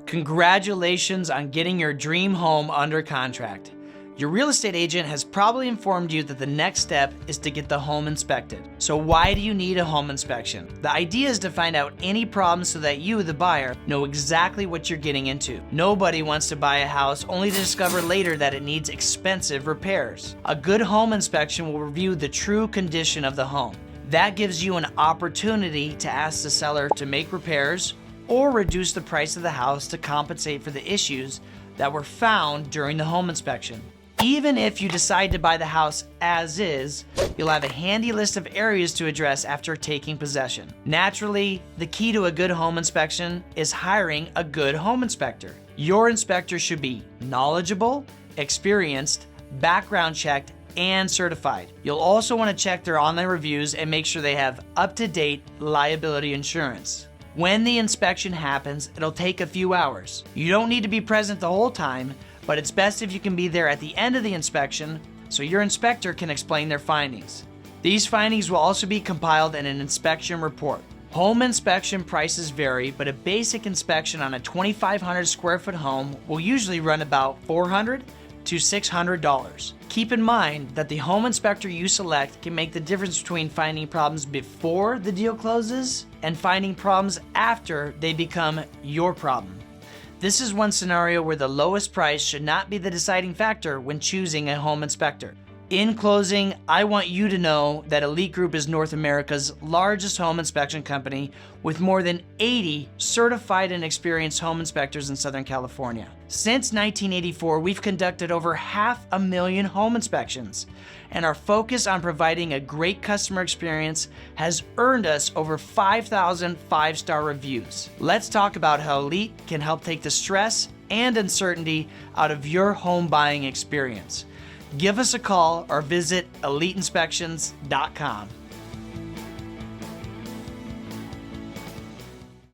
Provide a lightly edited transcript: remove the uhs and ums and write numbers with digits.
Congratulations on getting your dream home under contract. Your real estate agent has probably informed you that the next step is to get the home inspected. So why do you need a home inspection? The idea is to find out any problems so that you, the buyer, know exactly what you're getting into. Nobody wants to buy a house only to discover later that it needs expensive repairs. A good home inspection will review the true condition of the home. That gives you an opportunity to ask the seller to make repairs or reduce the price of the house to compensate for the issues that were found during the home inspection. Even if you decide to buy the house as is, you'll have a handy list of areas to address after taking possession. Naturally, the key to a good home inspection is hiring a good home inspector. Your inspector should be knowledgeable, experienced, background checked, and certified. You'll also want to check their online reviews and make sure they have up-to-date liability insurance. When the inspection happens, it'll take a few hours. You don't need to be present the whole time, but it's best if you can be there at the end of the inspection so your inspector can explain their findings. These findings will also be compiled in an inspection report. Home inspection prices vary, but a basic inspection on a 2,500 square foot home will usually run about $400 to $600. Keep in mind that the home inspector you select can make the difference between finding problems before the deal closes and finding problems after they become your problem. This is one scenario where the lowest price should not be the deciding factor when choosing a home inspector. In closing, I want you to know that Elite Group is North America's largest home inspection company with more than 80 certified and experienced home inspectors in Southern California. Since 1984, we've conducted over 500,000 home inspections, and our focus on providing a great customer experience has earned us over 5,000 five-star reviews. Let's talk about how Elite can help take the stress and uncertainty out of your home buying experience. Give us a call or visit EliteInspections.com.